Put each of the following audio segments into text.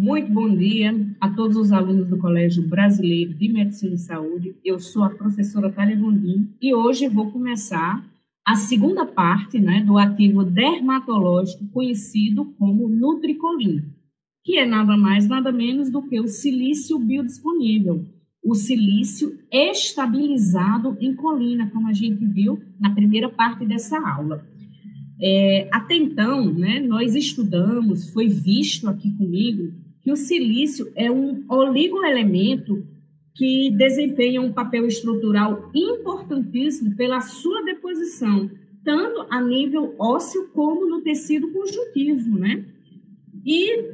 Muito bom dia a todos os alunos do Colégio Brasileiro de Medicina e Saúde. Eu sou a professora Thalia Gondim e hoje vou começar a segunda parte, do ativo dermatológico conhecido como Nutricolin, que é nada mais, nada menos do que o silício biodisponível, o silício estabilizado em colina, como a gente viu na primeira parte dessa aula. Até então, nós estudamos, foi visto aqui comigo, que o silício é um oligoelemento que desempenha um papel estrutural importantíssimo pela sua deposição, tanto a nível ósseo como no tecido conjuntivo, E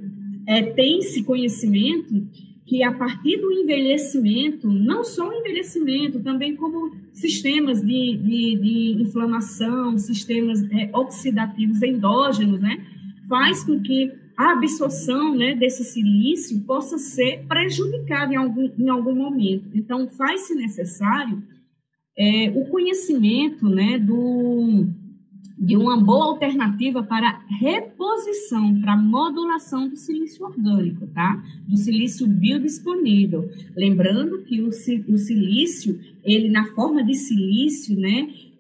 tem-se conhecimento que a partir do envelhecimento, não só o envelhecimento, também como sistemas de inflamação, sistemas oxidativos endógenos, faz com que a absorção desse silício possa ser prejudicada em algum momento. Então, faz-se necessário o conhecimento de uma boa alternativa para reposição, para modulação do silício orgânico, do silício biodisponível. Lembrando que o silício, ele na forma de silício,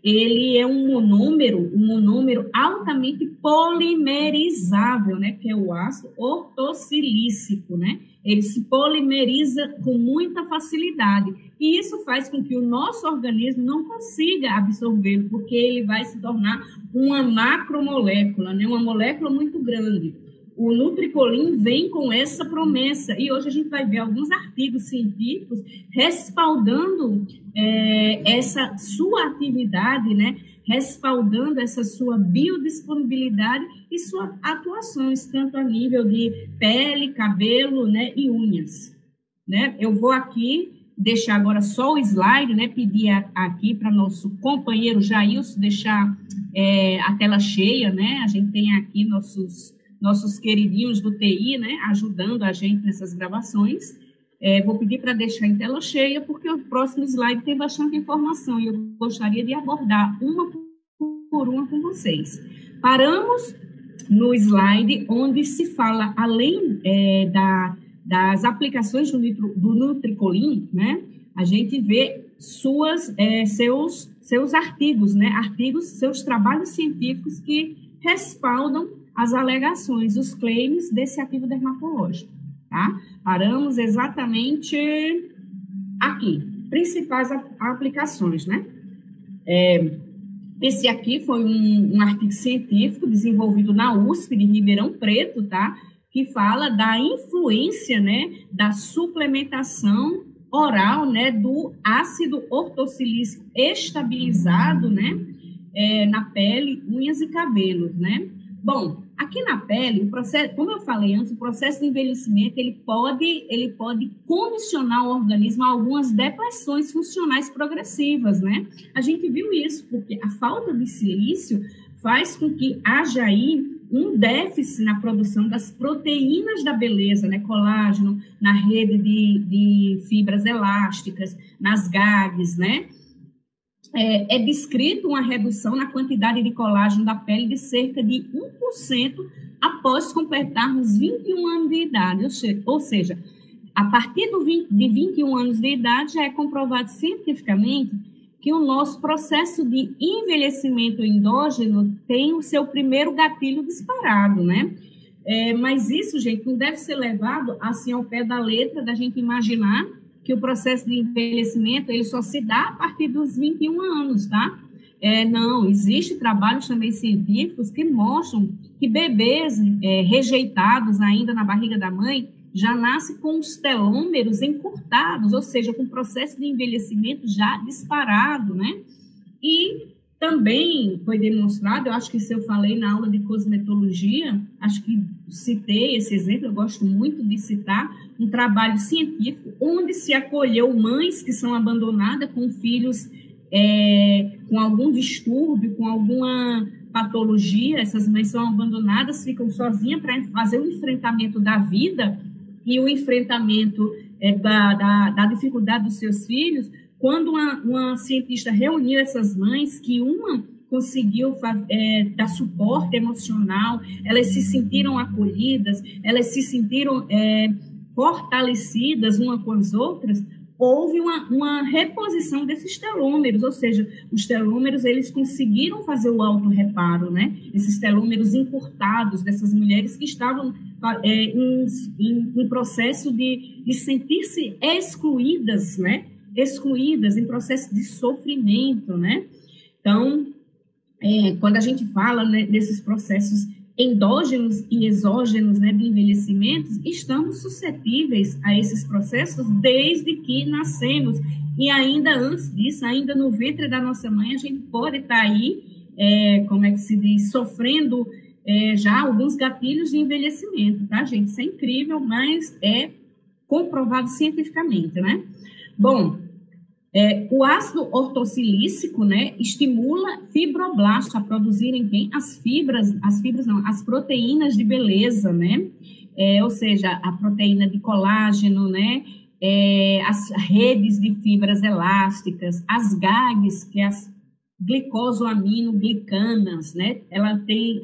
ele é um monômero altamente polimerizável, que é o ácido ortossilícico, Ele se polimeriza com muita facilidade. E isso faz com que o nosso organismo não consiga absorvê-lo, porque ele vai se tornar uma macromolécula, uma molécula muito grande. O Nutricolin vem com essa promessa, e hoje a gente vai ver alguns artigos científicos respaldando essa sua atividade, respaldando essa sua biodisponibilidade e suas atuações, tanto a nível de pele, cabelo, e unhas. Eu vou aqui deixar agora só o slide, pedir aqui para nosso companheiro Jailson deixar a tela cheia, A gente tem aqui nossos queridinhos do TI, ajudando a gente nessas gravações. Vou pedir para deixar em tela cheia, porque o próximo slide tem bastante informação e eu gostaria de abordar uma por uma com vocês. Paramos no slide onde se fala, além das aplicações do Nutricolin, a gente vê seus artigos, seus trabalhos científicos que respaldam as alegações, os claims desse ativo dermatológico, Paramos exatamente aqui, principais aplicações, Esse aqui foi um artigo científico desenvolvido na USP de Ribeirão Preto, que fala da influência, da suplementação oral, do ácido ortossilícico estabilizado, na pele, unhas e cabelos, Bom, aqui na pele, como eu falei antes, o processo de envelhecimento, ele pode condicionar o organismo a algumas depressões funcionais progressivas, A gente viu isso, porque a falta de silício faz com que haja aí um déficit na produção das proteínas da beleza, colágeno, na rede de fibras elásticas, nas gags, É descrito uma redução na quantidade de colágeno da pele de cerca de 1% após completarmos 21 anos de idade, ou seja, a partir de 21 anos de idade já é comprovado cientificamente que o nosso processo de envelhecimento endógeno tem o seu primeiro gatilho disparado, Mas isso, gente, não deve ser levado assim ao pé da letra, da gente imaginar que o processo de envelhecimento ele só se dá a partir dos 21 anos, Não, existem trabalhos também científicos que mostram que bebês rejeitados ainda na barriga da mãe já nascem com os telômeros encurtados, ou seja, com o processo de envelhecimento já disparado, E também foi demonstrado, eu acho que isso eu falei na aula de cosmetologia, acho que citei esse exemplo, eu gosto muito de citar, um trabalho científico onde se acolheu mães que são abandonadas com filhos com algum distúrbio, com alguma patologia, essas mães são abandonadas, ficam sozinhas para fazer o enfrentamento da vida e o enfrentamento da dificuldade dos seus filhos. Quando uma cientista reuniu essas mães, que uma conseguiu dar suporte emocional, elas se sentiram acolhidas, elas se sentiram fortalecidas umas com as outras, houve uma reposição desses telômeros, ou seja, os telômeros, eles conseguiram fazer o autorreparo, né? Esses telômeros encurtados dessas mulheres que estavam em processo de sentir-se excluídas, né? Excluídas, em processo de sofrimento, né? Então, quando a gente fala, né, desses processos endógenos e exógenos, né, de envelhecimento, estamos suscetíveis a esses processos desde que nascemos. E ainda antes disso, ainda no ventre da nossa mãe, a gente pode estar aí, como é que se diz, sofrendo já alguns gatilhos de envelhecimento, tá, gente? Isso é incrível, mas é comprovado cientificamente, né? Bom, o ácido ortossilícico, né, estimula fibroblastos a produzirem quem? As proteínas de beleza, né? Ou seja, a proteína de colágeno, né? As redes de fibras elásticas, as GAGs, que é as glicosaminoglicanas, né?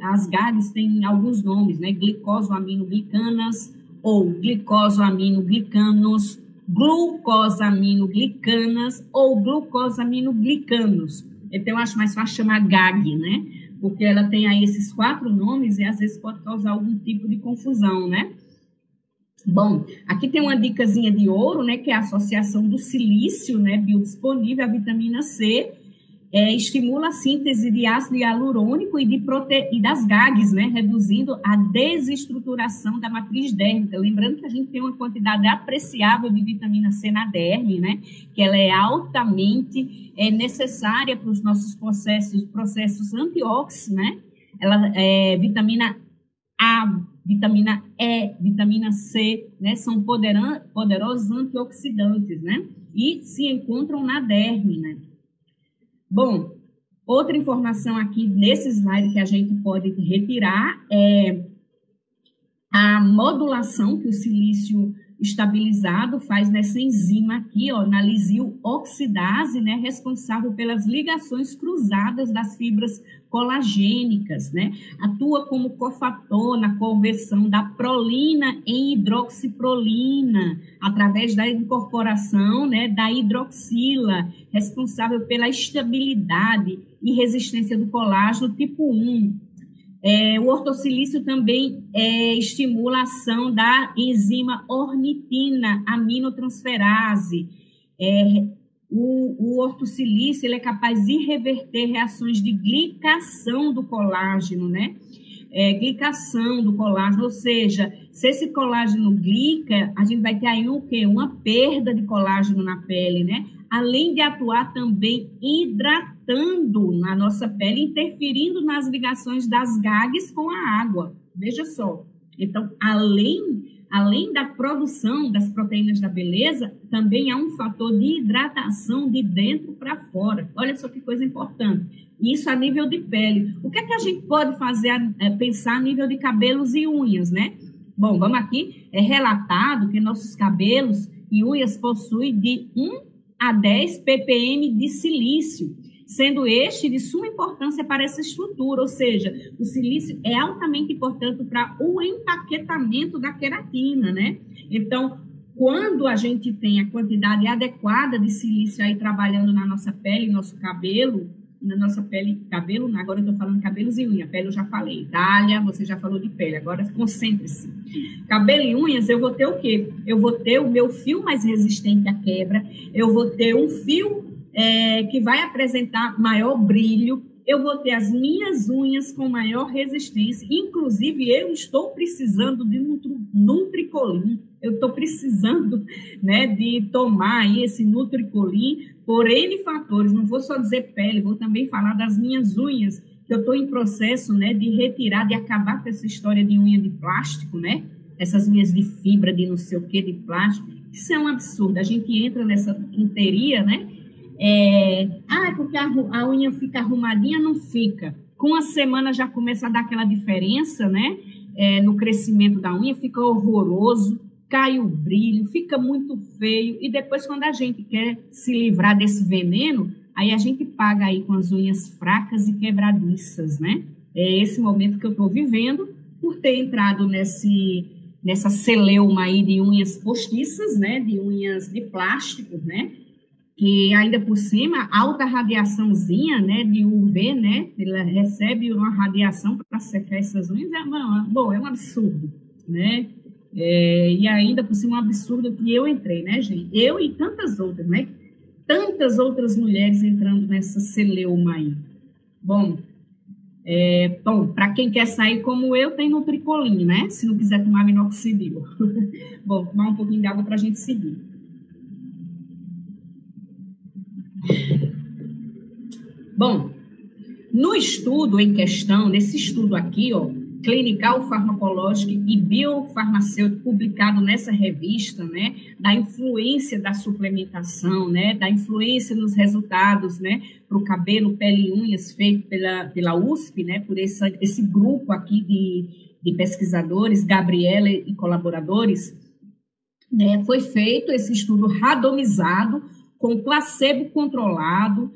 As GAGs têm alguns nomes, né? Glicosaminoglicanas ou glicosaminoglicanos, glucosaminoglicanas ou glucosaminoglicanos. Então, eu acho mais fácil chamar GAG, né? Porque ela tem aí esses 4 nomes e às vezes pode causar algum tipo de confusão, né? Bom, aqui tem uma dicasinha de ouro, né? Que é a associação do silício, né? Biodisponível, a vitamina C, estimula a síntese de ácido hialurônico e das GAGs, né, reduzindo a desestruturação da matriz dérmica. Lembrando que a gente tem uma quantidade apreciável de vitamina C na derme, né, que ela é altamente necessária para os nossos processos antioxidantes, né, vitamina A, vitamina E, vitamina C, né, são poderosos antioxidantes, né, e se encontram na derme, né. Bom, outra informação aqui nesse slide que a gente pode retirar é a modulação que o silício estabilizado faz nessa enzima aqui, ó, na lisil-oxidase, né, responsável pelas ligações cruzadas das fibras colagênicas, né, atua como cofator na conversão da prolina em hidroxiprolina, através da incorporação, né, da hidroxila, responsável pela estabilidade e resistência do colágeno tipo 1. O ortossilício também estimula a ação da enzima ornitina aminotransferase. O ortossilício ele é capaz de reverter reações de glicação do colágeno, né? Glicação do colágeno, ou seja, se esse colágeno glica, a gente vai ter aí o quê? Uma perda de colágeno na pele, né? Além de atuar também hidratando na nossa pele, interferindo nas ligações das GAGs com a água. Veja só. Então, além da produção das proteínas da beleza, também há um fator de hidratação de dentro para fora. Olha só que coisa importante. Isso a nível de pele. O que é que a gente pode fazer, pensar a nível de cabelos e unhas, né? Bom, vamos aqui. É relatado que nossos cabelos e unhas possuem de 1 a 10 ppm de silício, sendo este de suma importância para essa estrutura, ou seja, o silício é altamente importante para o empaquetamento da queratina, né? Então, quando a gente tem a quantidade adequada de silício aí trabalhando na nossa pele, nosso cabelo, na nossa pele, cabelo, agora eu estou falando cabelos e unha, pele eu já falei, Dália, você já falou de pele, agora concentre-se. Cabelo e unhas, eu vou ter o quê? Eu vou ter o meu fio mais resistente à quebra, eu vou ter um fio que vai apresentar maior brilho, eu vou ter as minhas unhas com maior resistência, inclusive eu estou precisando de Nutricolin, eu estou precisando, né, de tomar aí esse Nutricolin por N fatores, não vou só dizer pele, vou também falar das minhas unhas, que eu estou em processo, né, de retirar, de acabar com essa história de unha de plástico, né, essas unhas de fibra, de não sei o que, de plástico, isso é um absurdo, a gente entra nessa tonteria, né, porque a unha fica arrumadinha, não fica. Com uma semana já começa a dar aquela diferença, né? No crescimento da unha, fica horroroso, cai o brilho, fica muito feio. E depois, quando a gente quer se livrar desse veneno, aí a gente paga aí com as unhas fracas e quebradiças, né? É esse momento que eu estou vivendo, por ter entrado nessa celeuma aí de unhas postiças, né? De unhas de plástico, né? Que ainda por cima, alta radiaçãozinha, né, de UV, né, ela recebe uma radiação para secar essas unhas, é um absurdo, né, e ainda por cima um absurdo que eu entrei, né, gente, eu e tantas outras, né, tantas outras mulheres entrando nessa celeuma aí. Bom, para quem quer sair como eu, tem Nutricolin, né, se não quiser tomar minoxidil. Bom, tomar um pouquinho de água para a gente seguir. Bom, no estudo em questão, nesse estudo aqui, ó, Clinical Pharmacologic e Biofarmacêutico, publicado nessa revista, né, da influência da suplementação, né, da influência nos resultados, né, para o cabelo, pele e unhas, feito pela USP, né, por esse grupo aqui de pesquisadores, Gabriela e colaboradores, né, foi feito esse estudo randomizado, com placebo controlado,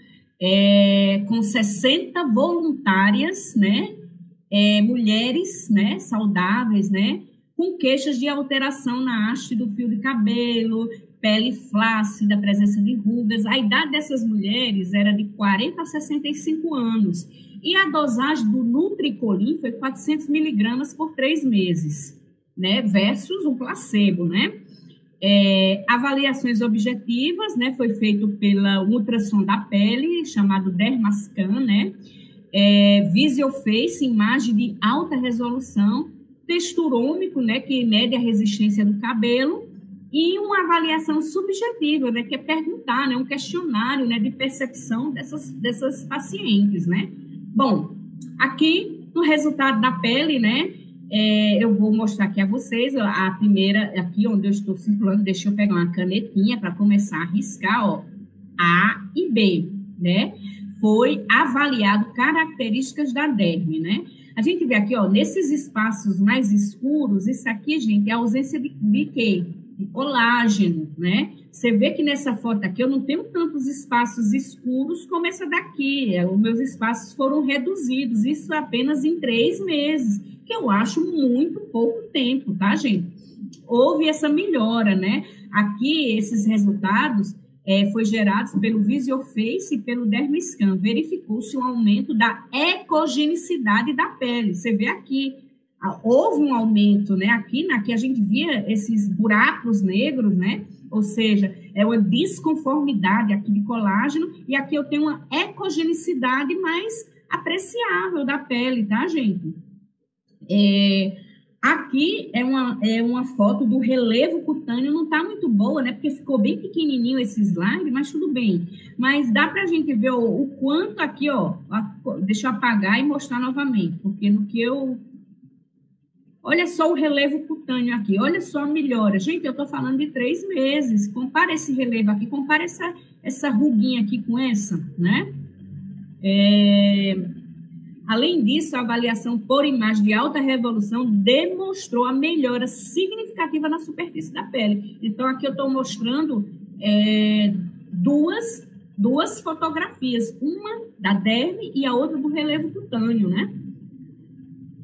com 60 voluntárias, né, mulheres, né, saudáveis, né, com queixas de alteração na haste do fio de cabelo, pele flácida, presença de rugas. A idade dessas mulheres era de 40 a 65 anos. E a dosagem do Nutricolin foi 400 miligramas por 3 meses, né, versus o placebo, né. Avaliações objetivas, né, foi feito pela ultrassom da pele, chamado Dermascan, né, Visual-Face, imagem de alta resolução, texturômetro, né, que mede a resistência do cabelo, e uma avaliação subjetiva, né, que é perguntar, né, um questionário, né, de percepção dessas pacientes, né. Bom, aqui no resultado da pele, né, eu vou mostrar aqui a vocês, a primeira, aqui onde eu estou circulando, deixa eu pegar uma canetinha para começar a riscar, ó, A e B, né? Foi avaliado características da derme, né? A gente vê aqui, ó, nesses espaços mais escuros, isso aqui, gente, é a ausência de quê? De colágeno, né? Você vê que nessa foto aqui eu não tenho tantos espaços escuros como essa daqui, os meus espaços foram reduzidos, isso apenas em 3 meses, que eu acho muito pouco tempo, tá, gente? Houve essa melhora, né? Aqui, esses resultados foi gerados pelo Visual-Face e pelo Dermascan. Verificou-se um aumento da ecogenicidade da pele. Você vê aqui, houve um aumento, né? Aqui a gente via esses buracos negros, né? Ou seja, é uma desconformidade aqui de colágeno, e aqui eu tenho uma ecogenicidade mais apreciável da pele, tá, gente? Aqui é uma foto do relevo cutâneo, não está muito boa, né? Porque ficou bem pequenininho esse slide, mas tudo bem. Mas dá para a gente ver o quanto aqui, ó. Deixa eu apagar e mostrar novamente, porque no que eu... Olha só o relevo cutâneo aqui, olha só a melhora. Gente, eu estou falando de 3 meses. Compara esse relevo aqui, compara essa ruguinha aqui com essa, né? Além disso, a avaliação por imagem de alta resolução demonstrou a melhora significativa na superfície da pele. Então, aqui eu estou mostrando duas fotografias, uma da derme e a outra do relevo cutâneo, né?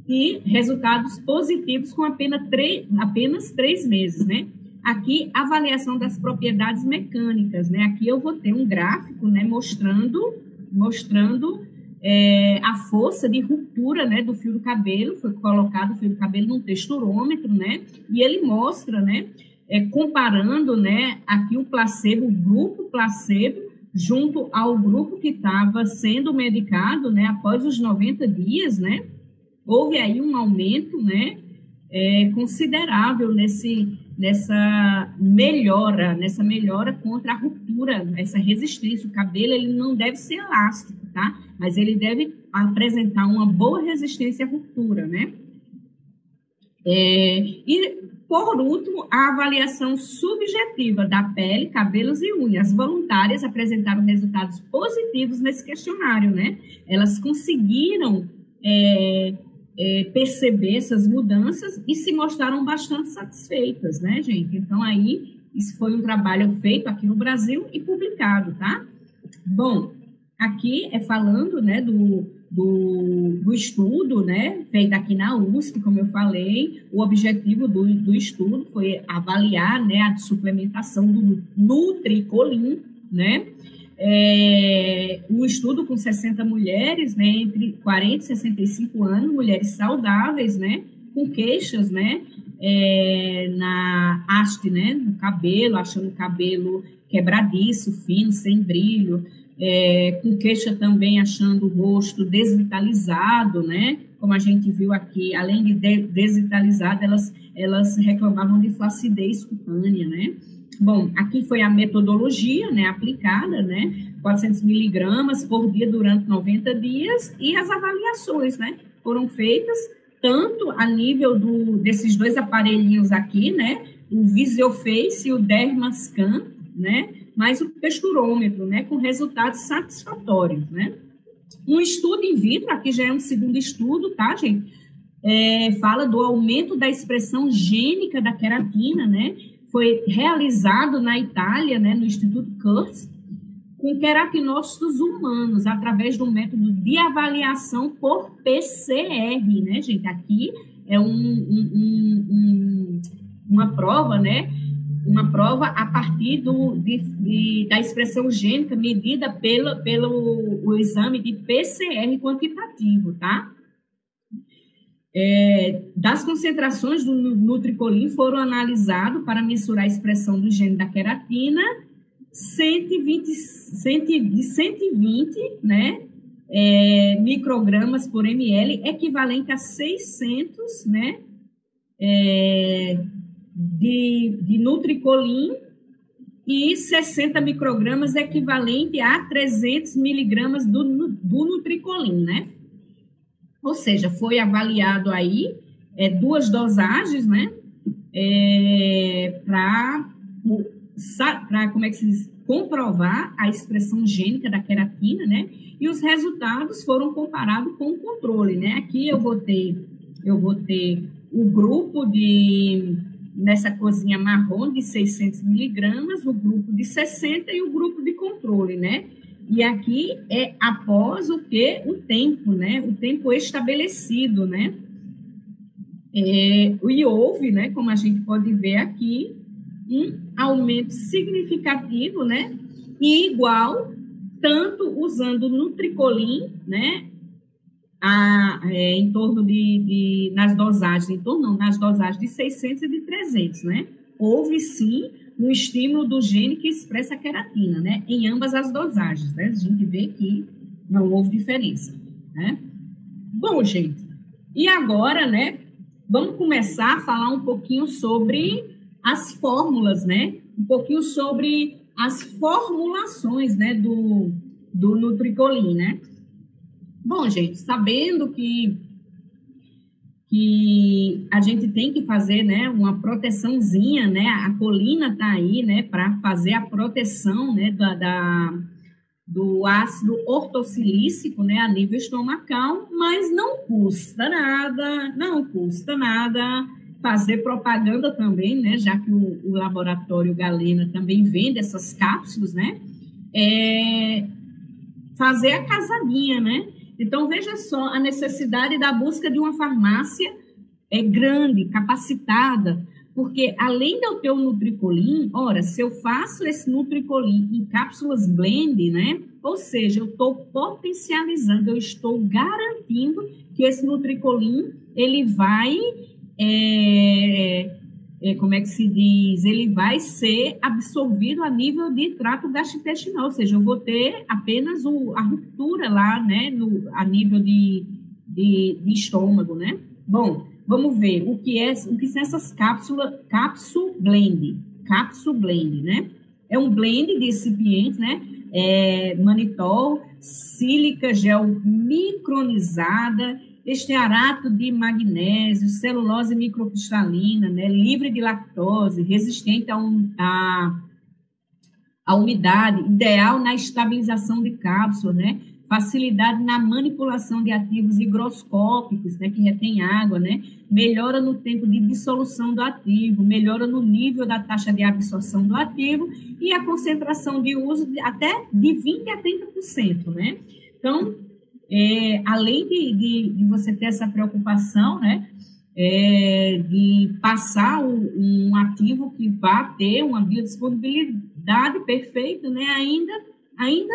E resultados positivos com apenas 3 meses, né? Aqui, avaliação das propriedades mecânicas, né? Aqui eu vou ter um gráfico, né, mostrando a força de ruptura, né, do fio do cabelo. Foi colocado o fio do cabelo num texturômetro, né, e ele mostra, né, comparando, né, aqui o placebo, o grupo placebo, junto ao grupo que estava sendo medicado, né, após os 90 dias, né, houve aí um aumento, né, considerável nessa melhora contra a ruptura, essa resistência. O cabelo, ele não deve ser elástico, tá? Mas ele deve apresentar uma boa resistência à ruptura, né? E, por último, a avaliação subjetiva da pele, cabelos e unhas. As voluntárias apresentaram resultados positivos nesse questionário, né? Elas conseguiram perceber essas mudanças e se mostraram bastante satisfeitas, né, gente? Então, aí, isso foi um trabalho feito aqui no Brasil e publicado, tá? Bom, aqui é falando, né, do estudo, né, feito aqui na USP, como eu falei. O objetivo do estudo foi avaliar, né, a suplementação do Nutricolin, né, um estudo com 60 mulheres, né, entre 40 e 65 anos, mulheres saudáveis, né, com queixas, né, na haste, né, no cabelo, achando o cabelo quebradiço, fino, sem brilho, com queixa também achando o rosto desvitalizado, né, como a gente viu aqui, além de desvitalizado, elas reclamavam de flacidez cutânea, né. Bom, aqui foi a metodologia, né, aplicada, né, 400 miligramas por dia durante 90 dias, e as avaliações, né, foram feitas tanto a nível desses dois aparelhinhos aqui, né, o Visioface e o Dermascan, né, mais o texturômetro, né, com resultados satisfatórios, né. Um estudo in vitro, aqui já é um segundo estudo, tá, gente, fala do aumento da expressão gênica da queratina, né, foi realizado na Itália, né, no Instituto Kurtz, com queratinócitos humanos, através do método de avaliação por PCR, né, gente? Aqui é uma prova, né? Uma prova a partir da expressão gênica medida pelo exame de PCR quantitativo, tá? Das concentrações do Nutricolin foram analisados para mensurar a expressão do gene da queratina, 120, né, microgramas por ml, equivalente a 600, né, de Nutricolin, e 60 microgramas equivalente a 300 miligramas do Nutricolin, né? Ou seja, foi avaliado aí duas dosagens, né, para como é que se diz, comprovar a expressão gênica da queratina, né, e os resultados foram comparados com o controle, né. Aqui eu vou ter o grupo nessa cozinha marrom de 600 miligramas, o grupo de 60 e o grupo de controle, né. E aqui é após o tempo, né? O tempo estabelecido, né? E houve, né? Como a gente pode ver aqui, um aumento significativo, né? E igual, tanto usando Nutricolin, né? Em torno nas dosagens de 600 e de 300, né? Houve, sim, um estímulo do gene que expressa a queratina, né, em ambas as dosagens, né, a gente vê que não houve diferença, né. Bom, gente, e agora, né, vamos começar a falar um pouquinho sobre as fórmulas, né, um pouquinho sobre as formulações, né, do Nutricolin, né. Bom, gente, sabendo que a gente tem que fazer, né, uma proteçãozinha, né, a colina está aí, né, para fazer a proteção, né, do ácido ortossilícico, né, a nível estomacal, mas não custa nada fazer propaganda também, né, já que o laboratório Galena também vende essas cápsulas, né, fazer a casadinha, né. Então, veja só, a necessidade da busca de uma farmácia grande, capacitada, porque além de eu ter o Nutricolin, ora, se eu faço esse Nutricolin em cápsulas blend, né, ou seja, eu estou potencializando, eu estou garantindo que esse Nutricolin, ele vai, como é que se diz, ele vai ser absorvido a nível de trato gastrointestinal, ou seja, eu vou ter apenas a ruptura lá, né, a nível de estômago, né? Bom, vamos ver o que são essas cápsulas, Capsu Blend, né? É um blend de recipientes, né? Manitol, sílica gel micronizada, estearato de magnésio, celulose microcristalina, né, livre de lactose, resistente à umidade, ideal na estabilização de cápsula, né, facilidade na manipulação de ativos higroscópicos, né, que retém água, né, melhora no tempo de dissolução do ativo, melhora no nível da taxa de absorção do ativo e a concentração de uso até de 20% a 30%, né? Então, além de você ter essa preocupação, né, de passar um ativo que vá ter uma biodisponibilidade perfeita, né, ainda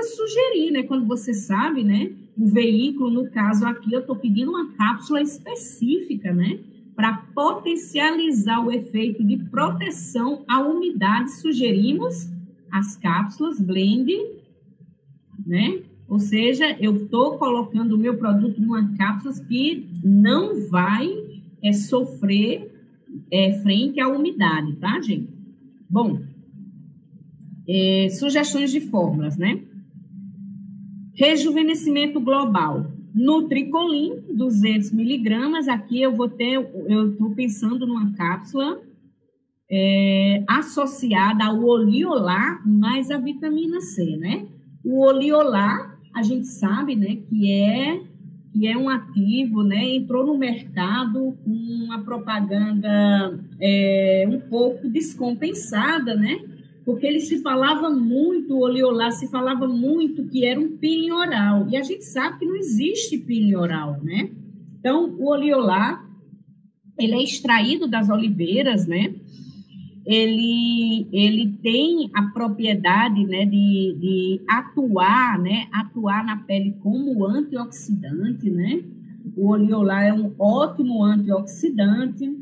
sugerir, né, quando você sabe, né, o veículo, no caso aqui, eu estou pedindo uma cápsula específica, né, para potencializar o efeito de proteção à umidade, sugerimos as cápsulas blend, né, ou seja, eu estou colocando o meu produto em uma cápsula que não vai sofrer frente à umidade, tá, gente? Bom, sugestões de fórmulas, né? Rejuvenescimento global. Nutricolin, 200 miligramas. Aqui eu estou pensando numa cápsula associada ao oliolar mais a vitamina C, né? O oliolar, a gente sabe, né, que é um ativo, né, entrou no mercado com uma propaganda um pouco descompensada, né, porque ele se falava muito, o oliolar se falava muito que era um peeling oral, e a gente sabe que não existe peeling oral, né? Então, o oliolar, ele é extraído das oliveiras, né? Ele tem a propriedade, né, de atuar na pele como antioxidante, né? O oliolar é um ótimo antioxidante,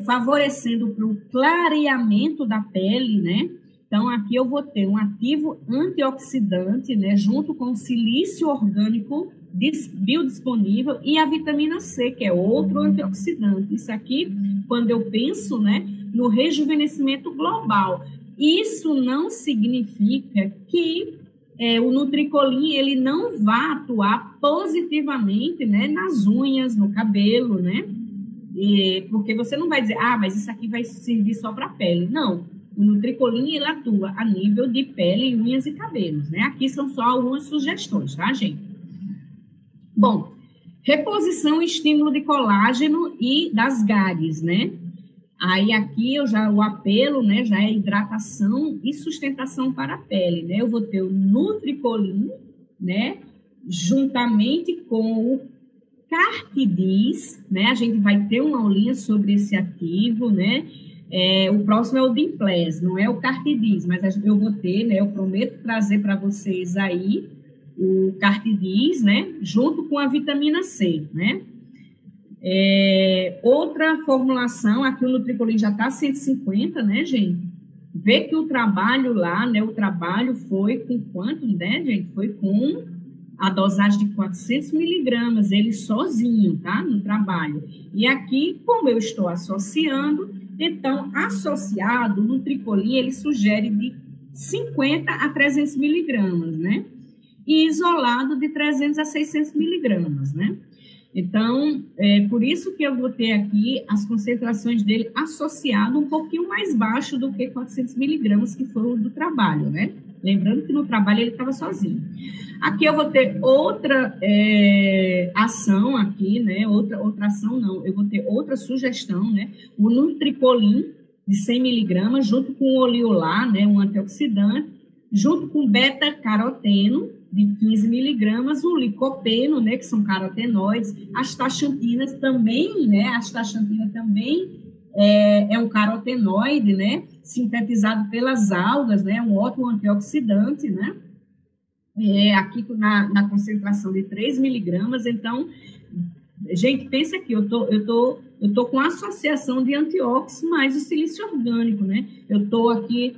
favorecendo para o clareamento da pele, né? Então, aqui eu vou ter um ativo antioxidante, né, junto com o silício orgânico biodisponível e a vitamina C, que é outro antioxidante. Isso aqui, quando eu penso, né, no rejuvenescimento global. Isso não significa que o Nutricolin ele não vá atuar positivamente, né, nas unhas, no cabelo, né? Porque você não vai dizer, mas isso aqui vai servir só para a pele. Não, o Nutricolin ele atua a nível de pele, unhas e cabelos, né? Aqui são só algumas sugestões, tá, gente? Bom, reposição e estímulo de colágeno e das GAGs, né? Aí aqui o apelo, né, já é hidratação e sustentação para a pele, né? Eu vou ter o Nutricolin, né, juntamente com o Cartidis, né? A gente vai ter uma aulinha sobre esse ativo, né? O próximo é o Dimples, não é o Cartidis, mas eu vou ter, né? Eu prometo trazer para vocês aí o Cartidis, né? Junto com a vitamina C, né? Outra formulação, aqui o Nutricolin já está 150, né, gente? Vê que o trabalho lá, né, o trabalho foi com quanto, né, gente? Foi com a dosagem de 400 miligramas, ele sozinho, tá? No trabalho. E aqui, como eu estou associando, então, associado, o Nutricolin, ele sugere de 50 a 300 miligramas, né? E isolado de 300 a 600 miligramas, né? Então, por isso que eu vou ter aqui as concentrações dele associado um pouquinho mais baixo do que 400 miligramas, que foi o do trabalho, né? Lembrando que no trabalho ele estava sozinho. Aqui eu vou ter outra ação aqui, né? Outra ação não, eu vou ter outra sugestão, né? O Nutricolin de 100 miligramas, junto com o oliolar, né? Um antioxidante, junto com beta-caroteno, de 15 miligramas, o licopeno, né, que são carotenoides, astaxantinas também, né, a astaxantina também é um carotenoide, né, sintetizado pelas algas, né, um ótimo antioxidante, né, aqui na concentração de 3 miligramas, então, gente, pensa aqui, eu tô com associação de antióxido mais o silício orgânico, né, eu tô aqui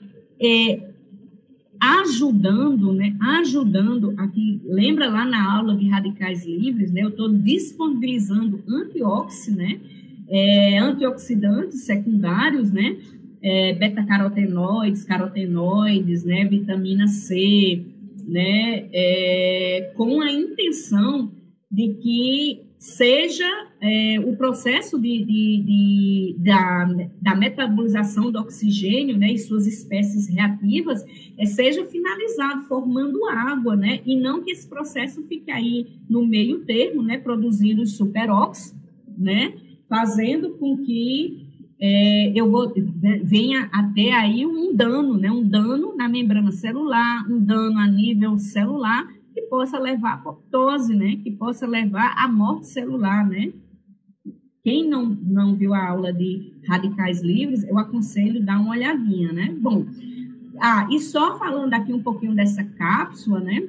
ajudando aqui, lembra lá na aula de radicais livres, né? Eu estou disponibilizando antióxido, né? Antioxidantes secundários, né? Beta-carotenoides, carotenoides, né? Vitamina C, né? Com a intenção de que seja o processo da metabolização do oxigênio, né, e suas espécies reativas, seja finalizado, formando água, né, e não que esse processo fique aí no meio termo, né, produzindo os superóxidos, né, fazendo com que venha até aí um dano, né, um dano na membrana celular, um dano a nível celular, que possa levar à apoptose, né? Que possa levar à morte celular, né? Quem não viu a aula de radicais livres, eu aconselho dar uma olhadinha, né? Bom, e só falando aqui um pouquinho dessa cápsula, né?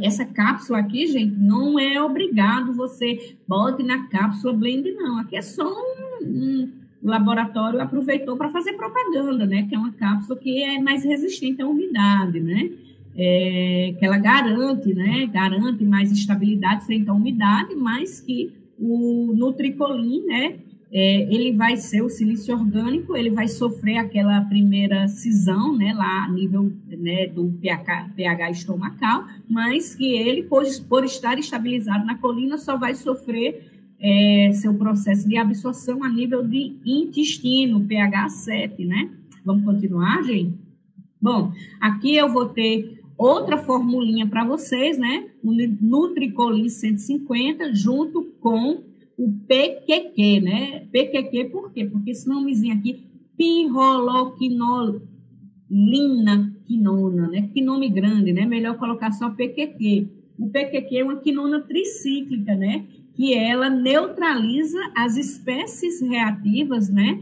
Essa cápsula aqui, gente, não é obrigado você bote na cápsula blend, não. Aqui é só um laboratório aproveitou para fazer propaganda, né? Que é uma cápsula que é mais resistente à umidade, né? Que ela garante, né? Garante mais estabilidade frente à umidade, mas que o Nutricolin, né? Ele vai ser o silício orgânico, ele vai sofrer aquela primeira cisão, né? Lá a nível, né, do pH estomacal, mas que ele, por estar estabilizado na colina, só vai sofrer seu processo de absorção a nível de intestino, pH 7, né? Vamos continuar, gente? Bom, aqui eu vou ter outra formulinha para vocês, né? O Nutricolin 150 junto com o PQQ, né? PQQ por quê? Porque esse nomezinho aqui, pirroloquinolina quinona, né? Que nome grande, né? Melhor colocar só PQQ. O PQQ é uma quinona tricíclica, né? Que ela neutraliza as espécies reativas, né?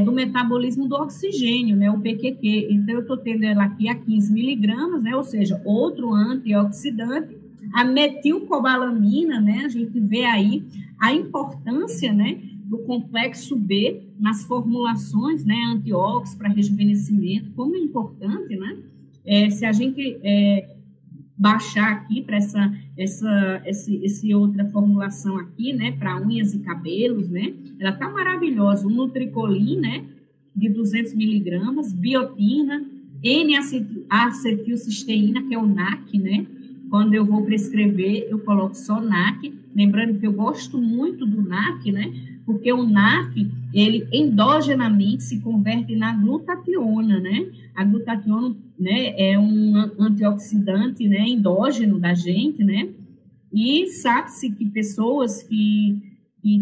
Do metabolismo do oxigênio, né, o PQQ. Então, eu estou tendo ela aqui a 15 miligramas, né, ou seja, outro antioxidante. A metilcobalamina, né, a gente vê aí a importância, né, do complexo B nas formulações, né, antióxidantes para rejuvenescimento, como é importante, né, se a gente baixar aqui para essa outra formulação aqui, né, para unhas e cabelos, né, ela tá maravilhosa. O Nutricolin, né, de 200 miligramas, biotina, N-acetilcisteína, que é o NAC, né, quando eu vou prescrever, eu coloco só NAC, lembrando que eu gosto muito do NAC, né, porque o NAC, ele endogenamente se converte na glutationa, né, a glutationa, né, é um antioxidante, né, endógeno da gente, né, e sabe-se que pessoas que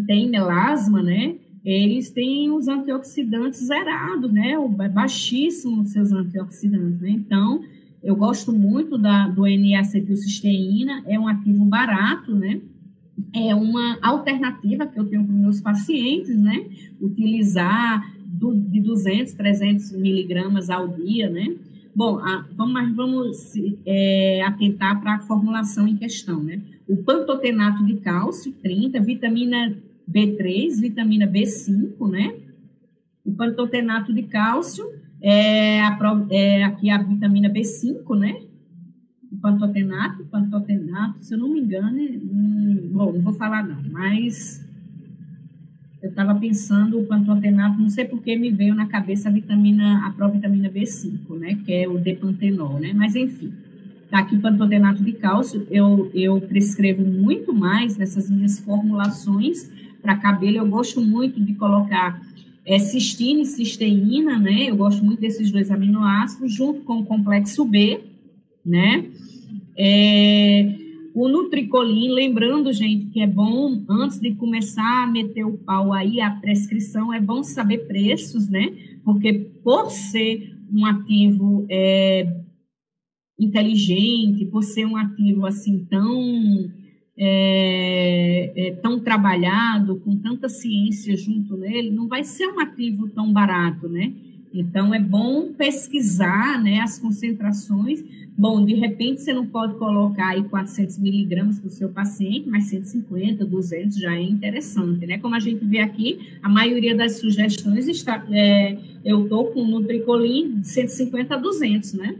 têm melasma, né, eles têm os antioxidantes zerados, né, baixíssimos seus antioxidantes, né, então, eu gosto muito do N-acetilcisteína, é um ativo barato, né, é uma alternativa que eu tenho para os meus pacientes, né, utilizar de 200, 300 miligramas ao dia, né. Bom, vamos atentar para a formulação em questão, né. O pantotenato de cálcio, 30, vitamina B3, vitamina B5, né. O pantotenato de cálcio aqui a vitamina B5, né. O pantotenato, se eu não me engano, bom, não vou falar não, mas eu estava pensando o pantotenato, não sei por que me veio na cabeça a provitamina B5, né, que é o depantenol, né, mas enfim, tá aqui pantotenato de cálcio, eu prescrevo muito mais nessas minhas formulações para cabelo, eu gosto muito de colocar cistina e cisteína, né, eu gosto muito desses dois aminoácidos, junto com o complexo B, né, o Nutricolin, lembrando, gente, que é bom, antes de começar a meter o pau aí, a prescrição, é bom saber preços, né? Porque por ser um ativo inteligente, por ser um ativo, assim, tão trabalhado, com tanta ciência junto nele, não vai ser um ativo tão barato, né? Então, é bom pesquisar, né, as concentrações. Bom, de repente, você não pode colocar aí 400 miligramas para o seu paciente, mas 150, 200 já é interessante, né? Como a gente vê aqui, a maioria das sugestões eu estou com o Nutricolin de 150 a 200, né?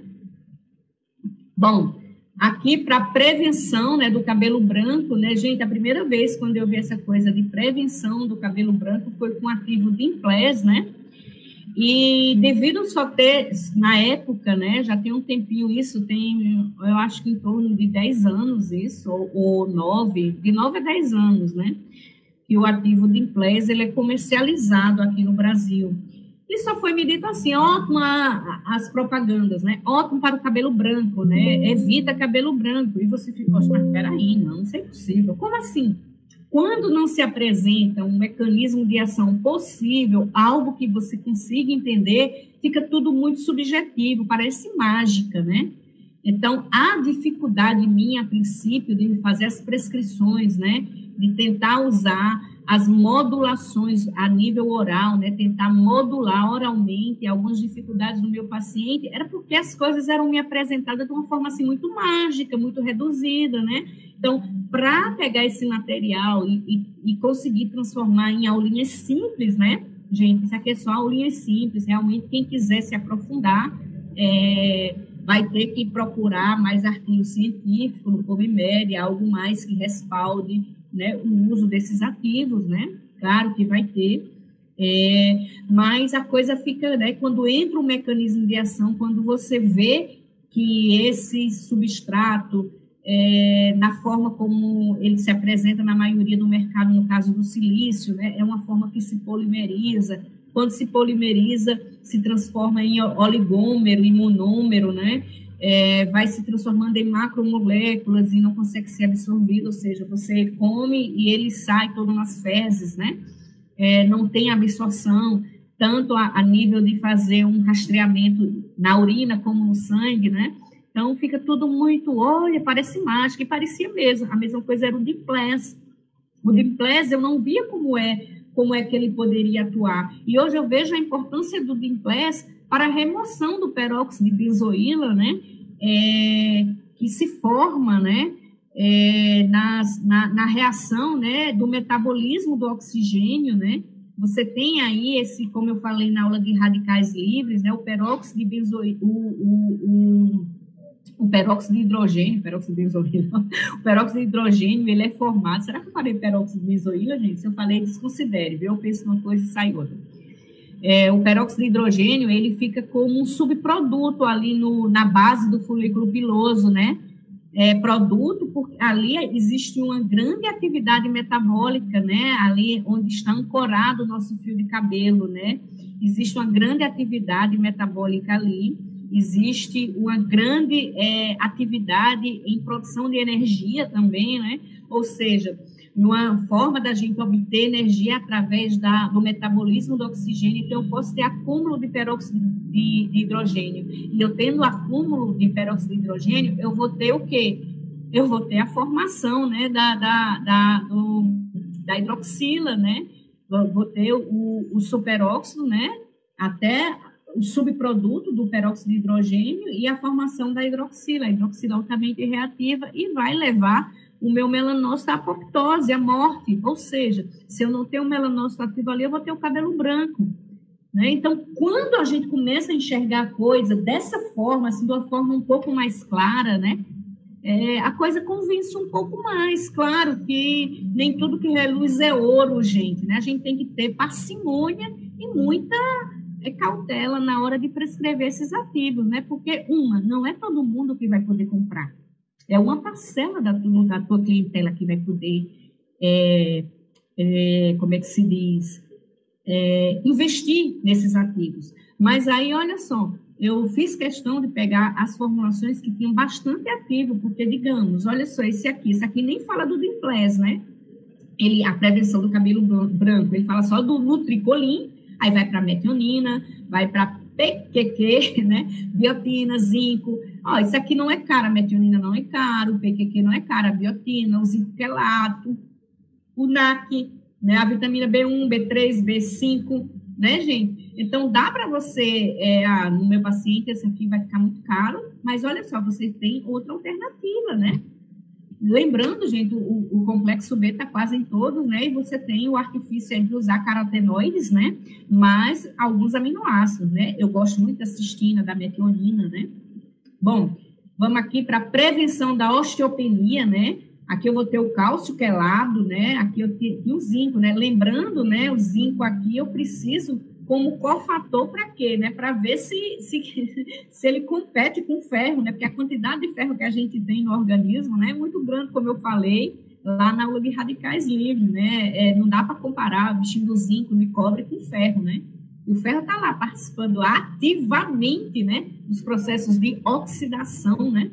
Bom, aqui para prevenção, né, do cabelo branco, né, gente, a primeira vez quando eu vi essa coisa de prevenção do cabelo branco foi com o ativo Dimplez, né? E devido só ter, na época, né, já tem um tempinho isso, tem, eu acho que em torno de 10 anos isso, ou 9, de 9 a 10 anos, né, que o ativo Dimplés, ele é comercializado aqui no Brasil. E só foi me dito assim, ótimo as propagandas, né, ótimo para o cabelo branco, né, evita cabelo branco. E você fica, mas peraí, não, isso é impossível. Como assim? Quando não se apresenta um mecanismo de ação possível, algo que você consiga entender, fica tudo muito subjetivo, parece mágica, né? Então, há dificuldade minha, a princípio, de fazer as prescrições, né? De tentar usar as modulações a nível oral, né? Tentar modular oralmente algumas dificuldades do meu paciente, era porque as coisas eram me apresentadas de uma forma assim muito mágica, muito reduzida, né? Então, para pegar esse material e conseguir transformar em aulinhas simples, né? Gente, isso aqui é só aulinhas simples, realmente quem quiser se aprofundar vai ter que procurar mais artigo científico no PubMed, algo mais que respalde, né, o uso desses ativos, né? Claro que vai ter, mas a coisa fica, né, quando entra um mecanismo de ação, quando você vê que esse substrato, na forma como ele se apresenta na maioria do mercado, no caso do silício, né, é uma forma que se polimeriza. Quando se polimeriza, se transforma em oligômero, em monômero, né, vai se transformando em macromoléculas e não consegue ser absorvido, ou seja, você come e ele sai todo nas fezes, né, não tem absorção, tanto a nível de fazer um rastreamento na urina como no sangue, né. Então, fica tudo muito, olha, parece mágica, e parecia mesmo. A mesma coisa era o Dimplés. O Dimplés, eu não via como é que ele poderia atuar. E hoje eu vejo a importância do Dimplés para a remoção do peróxido de benzoíla, né, que se forma, né, na reação, né, do metabolismo do oxigênio, né. Você tem aí esse, como eu falei na aula de radicais livres, né, o peróxido de benzoíla, o peróxido de hidrogênio, o peróxido de hidrogênio, ele é formado, será que eu falei peróxido de benzoíla, gente? Se eu falei, desconsidere, viu? Eu penso numa coisa e sai outra. O peróxido de hidrogênio, ele fica como um subproduto ali na base do folículo piloso, né? Produto, porque ali existe uma grande atividade metabólica, né? Ali onde está ancorado o nosso fio de cabelo, né? Existe uma grande atividade metabólica ali. Existe uma grande atividade em produção de energia também, né? Ou seja, uma forma da gente obter energia através do metabolismo do oxigênio. Então, eu posso ter acúmulo de peróxido de hidrogênio. E eu tendo acúmulo de peróxido de hidrogênio, eu vou ter o quê? Eu vou ter a formação, né, da hidroxila, né? Vou ter o superóxido, né? Até o subproduto do peróxido de hidrogênio e a formação da hidroxila. A hidroxila altamente reativa e vai levar o meu melanócito à apoptose, à morte. Ou seja, se eu não tenho um melanócito ativo ali, eu vou ter o cabelo branco. Né? Então, quando a gente começa a enxergar a coisa dessa forma, assim, de uma forma um pouco mais clara, né? A coisa convence um pouco mais. Claro que nem tudo que reluz é ouro, gente. Né? A gente tem que ter parcimônia e muita cautela na hora de prescrever esses ativos, né? Porque, não é todo mundo que vai poder comprar. É uma parcela da tua clientela que vai poder, como é que se diz, investir nesses ativos. Mas aí, olha só, eu fiz questão de pegar as formulações que tinham bastante ativo, porque, digamos, olha só, esse aqui nem fala do Dimplés, né? A prevenção do cabelo branco, ele fala só do Nutricolin, aí vai para metionina, vai para PQQ, né? Biotina, zinco. Isso aqui não é caro, a metionina não é caro, o PQQ não é caro, a biotina, o zinco quelato, o NAC, né? A vitamina B1, B3, B5, né, gente? Então, dá para você, no meu paciente, esse aqui vai ficar muito caro, mas olha só, você tem outra alternativa, né? Lembrando, gente, o complexo B está quase em todos, né? E você tem o artifício aí de usar carotenoides, né? Mas alguns aminoácidos, né? Eu gosto muito da cistina, da metionina, né? Bom, vamos aqui para a prevenção da osteopenia, né? Aqui eu vou ter o cálcio quelado, né? Aqui eu tenho o zinco, né? Lembrando, né? O zinco aqui eu preciso como cofator para quê? Né? Para ver se ele compete com ferro, né? Porque a quantidade de ferro que a gente tem no organismo, né, é muito grande, como eu falei lá na aula de radicais livres, né? Não dá para comparar o bichinho do zinco, do cobre com ferro, né? E o ferro está lá participando ativamente, né, dos processos de oxidação, né?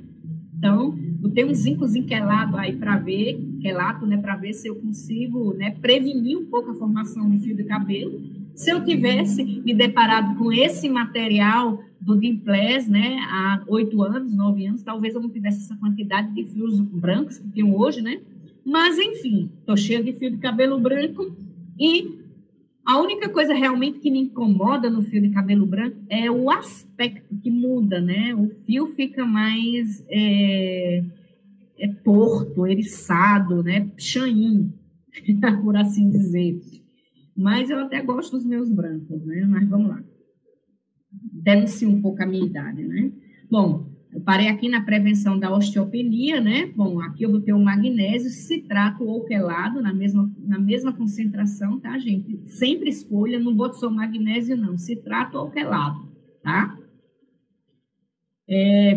Então, eu tenho um zinco quelado aí para ver, quelato, né, para ver se eu consigo, né, prevenir um pouco a formação de fio de cabelo. Se eu tivesse me deparado com esse material do Dimpless, né, há 8 anos, 9 anos, talvez eu não tivesse essa quantidade de fios brancos que tenho hoje, né? Mas, enfim, estou cheia de fio de cabelo branco e a única coisa realmente que me incomoda no fio de cabelo branco é o aspecto que muda, né? O fio fica mais torto, eriçado, né? Chain, por assim dizer. Mas eu até gosto dos meus brancos, né? Mas vamos lá. Denuncio um pouco a minha idade, né? Bom, eu parei aqui na prevenção da osteopenia, né? Bom, aqui eu vou ter o magnésio, citrato ou quelado, na mesma concentração, tá, gente? Sempre escolha, não boto só magnésio, não. Citrato ou quelado, tá?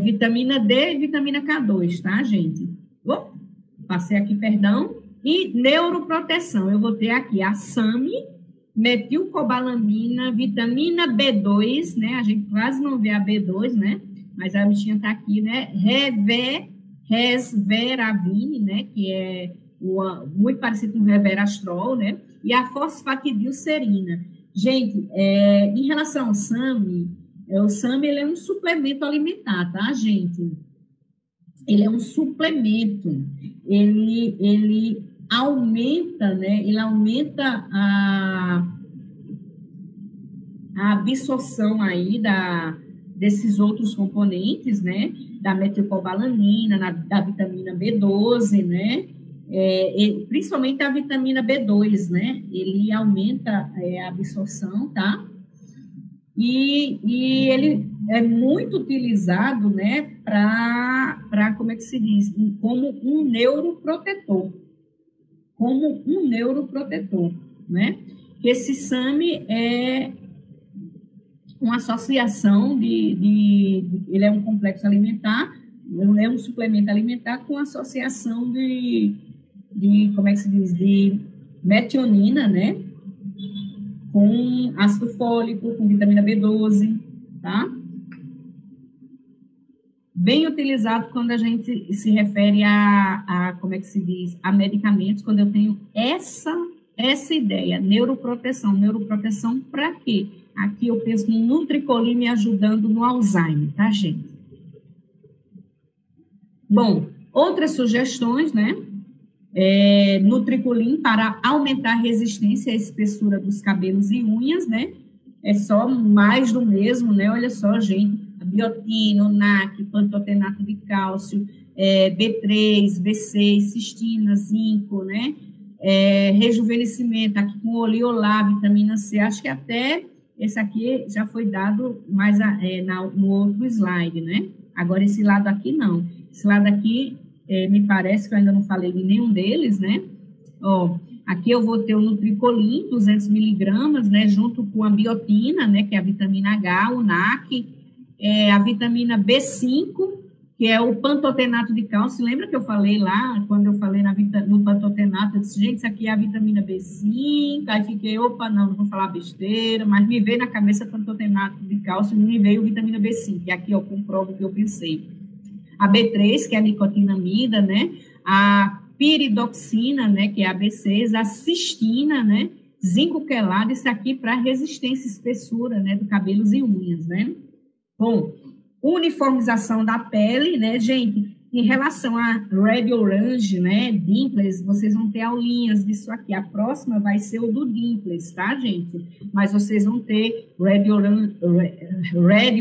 Vitamina D e vitamina K2, tá, gente? Passei aqui, perdão. E neuroproteção, eu vou ter aqui a SAMe, metilcobalamina, vitamina B2, né? A gente quase não vê a B2, né? Mas a bichinha está aqui, né? Resveravine, né? Que é muito parecido com o reverastrol, né? E a fosfatidilcerina. Gente, em relação ao SAMe, o SAMe ele é um suplemento alimentar, tá, gente? Ele é um suplemento. Ele aumenta, né? Ele aumenta a absorção aí desses outros componentes, né? Da metilcobalamina, da vitamina B12, né? Principalmente a vitamina B2, né? Ele aumenta a absorção, tá? E ele é muito utilizado, né? Para, como é que se diz? Como um neuroprotetor. Como um neuroprotetor, né? Esse SAMe é uma associação ele é um complexo alimentar, ele é um suplemento alimentar com associação de como é que se diz, de metionina, né? Com ácido fólico, com vitamina B12, tá? Bem utilizado quando a gente se refere como é que se diz, a medicamentos, quando eu tenho essa ideia, neuroproteção. Neuroproteção para quê? Aqui eu penso no Nutricolin me ajudando no Alzheimer, tá, gente? Bom, outras sugestões, né? Nutricolin para aumentar a resistência e a espessura dos cabelos e unhas, né? É só mais do mesmo, né? Olha só, gente, a biotina, o NAC, pantotenato de cálcio, B3, B6, cistina, zinco, né? Rejuvenescimento, aqui com oleolar, vitamina C, acho que até esse aqui já foi dado mais no outro slide, né? Agora, esse lado aqui não. Esse lado aqui, me parece que eu ainda não falei de nenhum deles, né? Ó, aqui eu vou ter o Nutricolin, 200 miligramas, né? Junto com a biotina, né? Que é a vitamina H, o NAC, a vitamina B5, que é o pantotenato de cálcio. Lembra que eu falei lá, quando eu falei no pantotenato, eu disse, gente, isso aqui é a vitamina B5, aí fiquei, opa, não vou falar besteira, mas me veio na cabeça pantotenato de cálcio, me veio vitamina B5, e aqui eu comprovo o que eu pensei. A B3, que é a nicotinamida, né? A piridoxina, né? Que é a B6, a cistina, né? Zinco quelado, isso aqui para resistência e espessura, né? Do cabelos e unhas, né? Bom, uniformização da pele, né, gente? Em relação a Red Orange, né, Dimpless, vocês vão ter aulinhas disso aqui. A próxima vai ser o do Dimpless, tá, gente? Mas vocês vão ter Red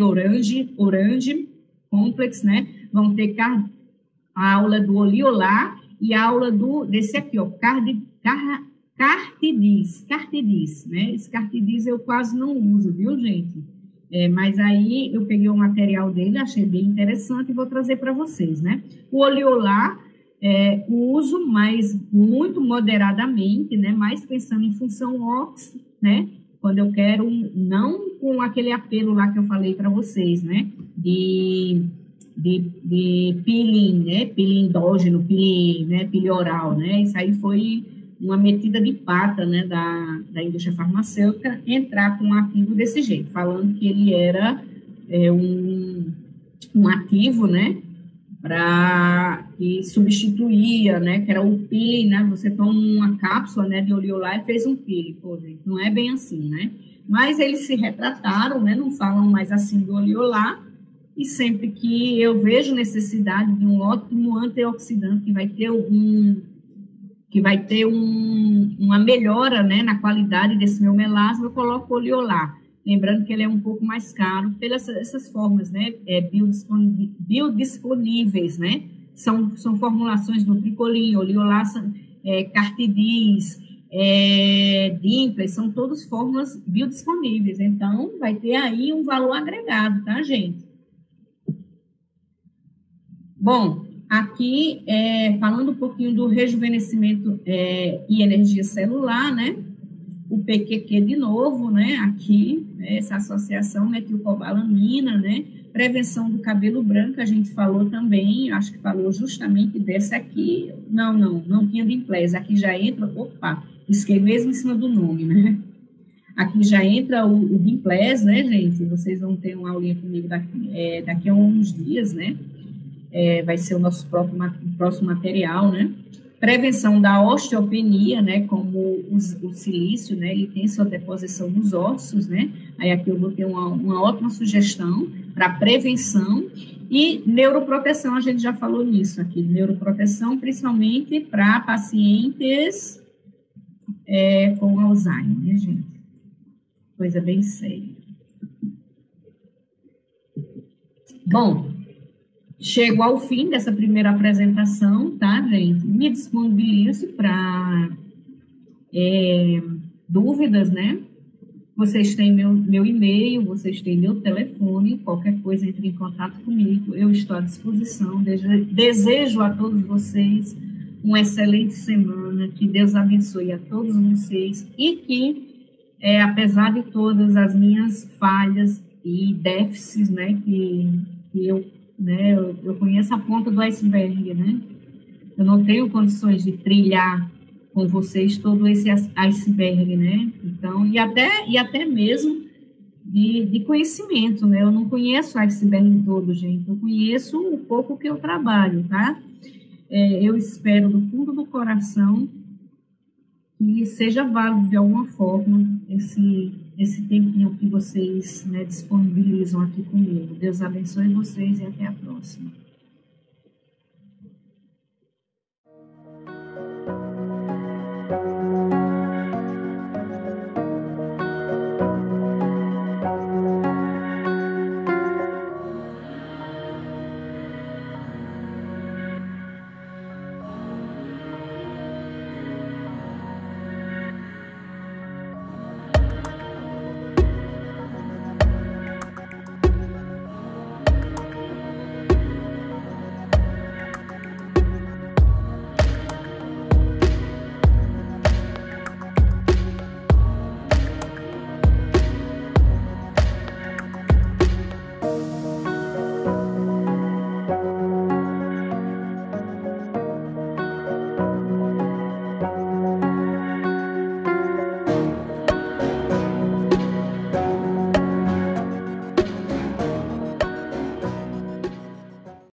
Orange Complex, né? Vão ter a aula do Oliolar e a aula desse aqui, ó, Cartidis, né? Esse Cartidis eu quase não uso, viu, gente? Mas aí eu peguei o material dele, achei bem interessante e vou trazer para vocês, né? O Oliolar, uso, mas muito moderadamente, né? Mais pensando em função ox, né? quando eu quero, não com aquele apelo lá que eu falei para vocês, né, de peeling, né, peeling endógeno, peeling, né, peeling oral, né, isso aí foi uma metida de pata, né, da indústria farmacêutica entrar com um ativo desse jeito, falando que ele era um ativo, né, que substituía, né, que era o peeling, né, você toma uma cápsula, né, de Oliolar e fez um peeling, pô, gente, não é bem assim, né, mas eles se retrataram, né, não falam mais assim do Oliolar, e sempre que eu vejo necessidade de um ótimo antioxidante que vai ter uma melhora, né, na qualidade desse meu melasma, eu coloco o Oliolar. Lembrando que ele é um pouco mais caro pelas essas formas, né, biodisponíveis, né, são formulações do Tricolin, Oliolar, Cartidis, Dimples, são todas formas biodisponíveis, então vai ter aí um valor agregado, tá, gente? Bom, aqui, falando um pouquinho do rejuvenescimento e energia celular, né, o PQQ de novo, né, aqui, né, essa associação metilcobalamina, né, prevenção do cabelo branco, a gente falou também, acho que falou justamente dessa aqui, não tinha Dimples, aqui já entra, opa, risquei mesmo em cima do nome, né, aqui já entra o Dimples, né, gente, vocês vão ter uma aulinha comigo daqui a uns dias, né, vai ser o nosso próximo material, né? Prevenção da osteopenia, né? Como o silício, né? Ele tem sua deposição nos ossos, né? Aí aqui eu vou ter uma ótima sugestão para prevenção. E neuroproteção, a gente já falou nisso aqui. Neuroproteção, principalmente para pacientes com Alzheimer, né, gente? Coisa bem séria. Bom, chego ao fim dessa primeira apresentação, tá, gente? Me disponibilizo para dúvidas, né? Vocês têm meu e-mail, vocês têm meu telefone, qualquer coisa, entre em contato comigo, eu estou à disposição. Desejo a todos vocês uma excelente semana, que Deus abençoe a todos vocês e que, apesar de todas as minhas falhas e déficits, né, que eu conheço a ponta do iceberg, né? Eu não tenho condições de trilhar com vocês todo esse iceberg, né? Então, e até mesmo de conhecimento, né? Eu não conheço o iceberg todo, gente. Eu conheço o pouco que eu trabalho, tá? Eu espero do fundo do coração que seja válido de alguma forma esse tempinho que vocês, né, disponibilizam aqui comigo. Deus abençoe vocês e até a próxima.